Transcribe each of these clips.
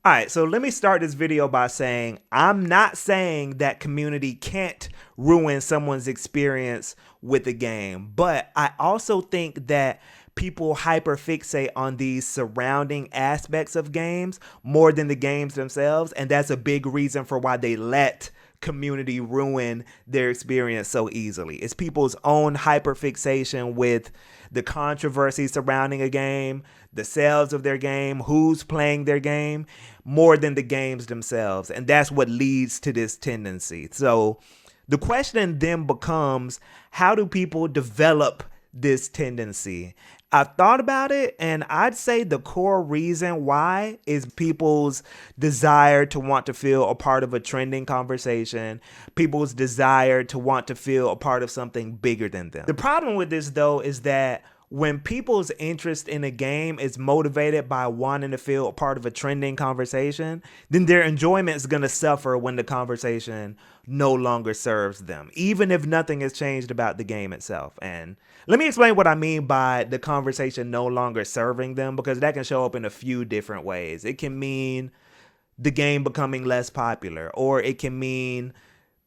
All right, so let me start this video by saying I'm not saying that community can't ruin someone's experience with the game, but I also think that people hyperfixate on these surrounding aspects of games more than the games themselves, and that's a big reason for why they let community ruin their experience so easily. It's people's own hyperfixation with the controversy surrounding a game, the sales of their game, who's playing their game, more than the games themselves. And that's what leads to this tendency. So the question then becomes, how do people develop this tendency? I've thought about it, and I'd say the core reason why is people's desire to want to feel a part of a trending conversation, people's desire to want to feel a part of something bigger than them. The problem with this, though, is that when people's interest in a game is motivated by wanting to feel a part of a trending conversation, then their enjoyment is going to suffer when the conversation no longer serves them, even if nothing has changed about the game itself. And let me explain what I mean by the conversation no longer serving them, because that can show up in a few different ways. It can mean the game becoming less popular, or it can mean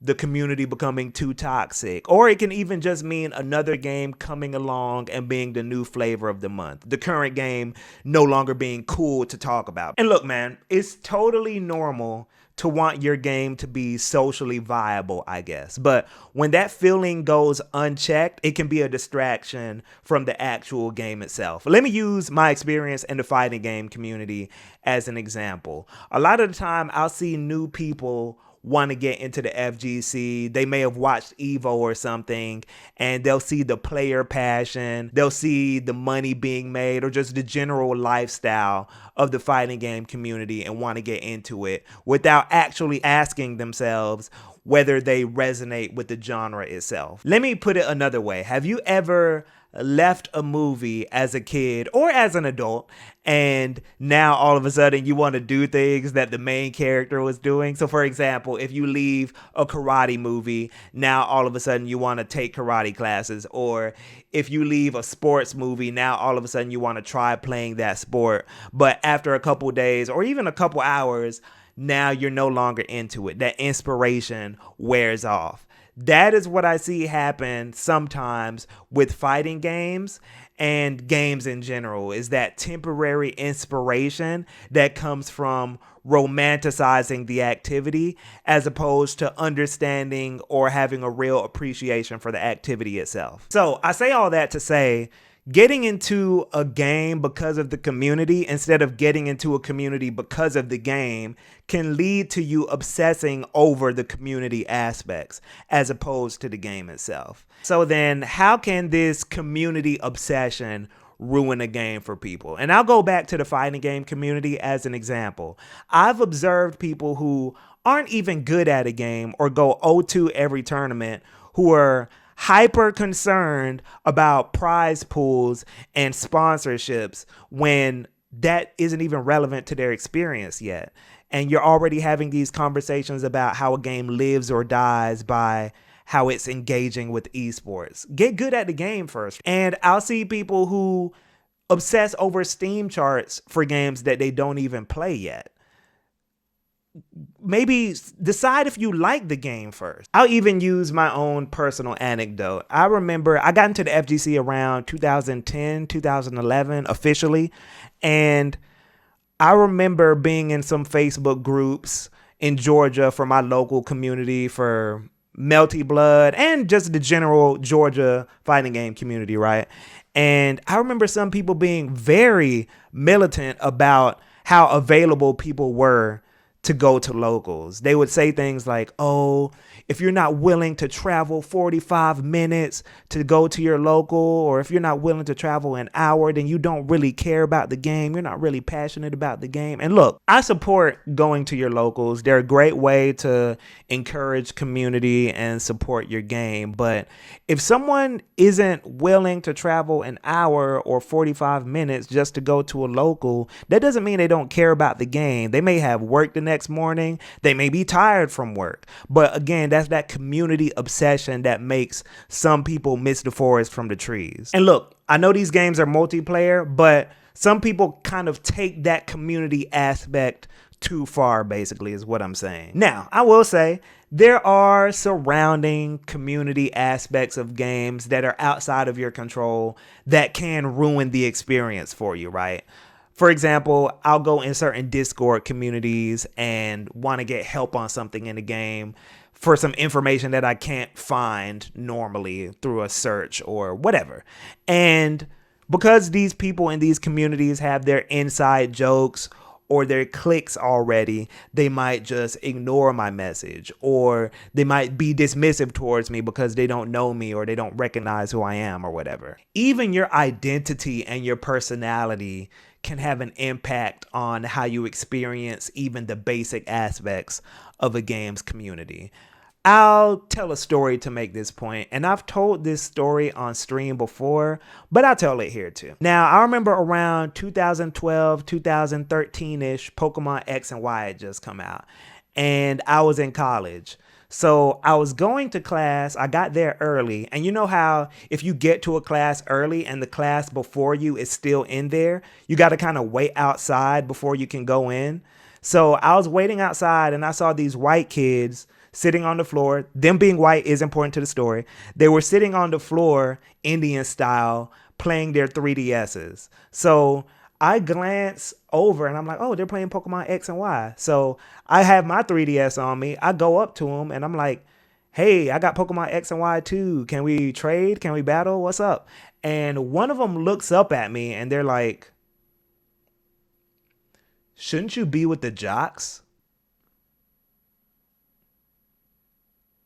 the community becoming too toxic, or it can even just mean another game coming along and being the new flavor of the month, the current game no longer being cool to talk about. And look, man, it's totally normal to want your game to be socially viable, I guess. But when that feeling goes unchecked, it can be a distraction from the actual game itself. Let me use my experience in the fighting game community as an example. A lot of the time, I'll see new people want to get into the FGC. They may have watched Evo or something, and they'll see the player passion, they'll see the money being made, or just the general lifestyle of the fighting game community and want to get into it without actually asking themselves whether they resonate with the genre itself. Let me put it another way. Have you ever left a movie as a kid or as an adult, and now all of a sudden you want to do things that the main character was doing? So for example, if you leave a karate movie, now all of a sudden you want to take karate classes. Or if you leave a sports movie, now all of a sudden you want to try playing that sport. But after a couple days or even a couple hours, now you're no longer into it. That inspiration wears off. That is what I see happen sometimes with fighting games and games in general, is that temporary inspiration that comes from romanticizing the activity as opposed to understanding or having a real appreciation for the activity itself. So I say all that to say, getting into a game because of the community instead of getting into a community because of the game can lead to you obsessing over the community aspects as opposed to the game itself. So then how can this community obsession ruin a game for people? And I'll go back to the fighting game community as an example. I've observed people who aren't even good at a game or go 0-2 every tournament who are hyper concerned about prize pools and sponsorships when that isn't even relevant to their experience yet. And you're already having these conversations about how a game lives or dies by how it's engaging with esports. Get good at the game first. And I'll see people who obsess over Steam charts for games that they don't even play yet. Maybe decide if you like the game first. I'll even use my own personal anecdote. I remember I got into the FGC around 2010, 2011 officially. And I remember being in some Facebook groups in Georgia for my local community for Melty Blood and just the general Georgia fighting game community, right? And I remember some people being very militant about how available people were to go to locals. They would say things like, oh, if you're not willing to travel 45 minutes to go to your local, or if you're not willing to travel an hour, then you don't really care about the game. You're not really passionate about the game. And look, I support going to your locals. They're a great way to encourage community and support your game. But if someone isn't willing to travel an hour or 45 minutes just to go to a local, that doesn't mean they don't care about the game. They may have work the next morning. They may be tired from work. But again, that's that community obsession that makes some people miss the forest from the trees. And look, I know these games are multiplayer, but some people kind of take that community aspect too far, basically, is what I'm saying. Now, I will say there are surrounding community aspects of games that are outside of your control that can ruin the experience for you, right? For example, I'll go in certain Discord communities and want to get help on something in the game for some information that I can't find normally through a search or whatever. And because these people in these communities have their inside jokes or their cliques already, they might just ignore my message, or they might be dismissive towards me because they don't know me or they don't recognize who I am or whatever. Even your identity and your personality can have an impact on how you experience even the basic aspects of a game's community. I'll tell a story to make this point, and I've told this story on stream before, but I'll tell it here too. Now, I remember around 2012, 2013-ish, Pokemon X and Y had just come out, and I was in college. So I was going to class, I got there early, and you know how if you get to a class early and the class before you is still in there, you got to kind of wait outside before you can go in. So I was waiting outside and I saw these white kids sitting on the floor. Them being white is important to the story. They were sitting on the floor, Indian style, playing their 3DSs. So I glance over and I'm like, oh, they're playing Pokemon X and Y. So I have my 3DS on me. I go up to them and I'm like, hey, I got Pokemon X and Y too. Can we trade? Can we battle? What's up? And one of them looks up at me and they're like, shouldn't you be with the jocks?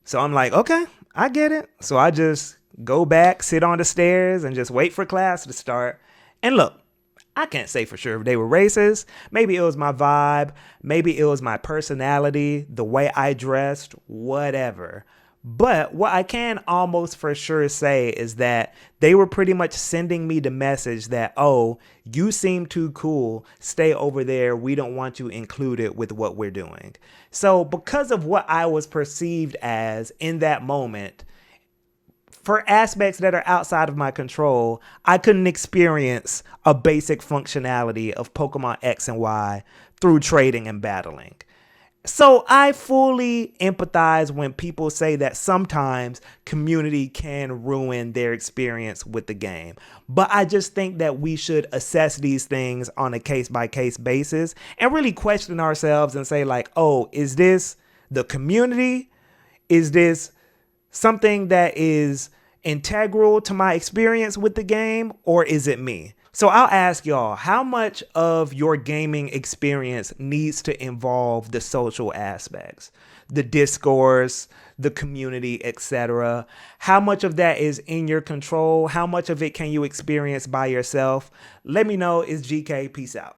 So I'm like, okay, I get it. So I just go back, sit on the stairs, and just wait for class to start. And look, I can't say for sure if they were racist. Maybe it was my vibe. Maybe it was my personality, the way I dressed, whatever. But what I can almost for sure say is that they were pretty much sending me the message that, oh, you seem too cool. Stay over there. We don't want you included with what we're doing. So because of what I was perceived as in that moment, for aspects that are outside of my control, I couldn't experience a basic functionality of Pokemon X and Y through trading and battling. So I fully empathize when people say that sometimes community can ruin their experience with the game. But I just think that we should assess these things on a case-by-case basis and really question ourselves and say like, oh, is this the community? Is this something that is integral to my experience with the game, or is it me? So I'll ask y'all, how much of your gaming experience needs to involve the social aspects, the discourse, the community, etc.? How much of that is in your control? How much of it can you experience by yourself? Let me know. It's GK. Peace out.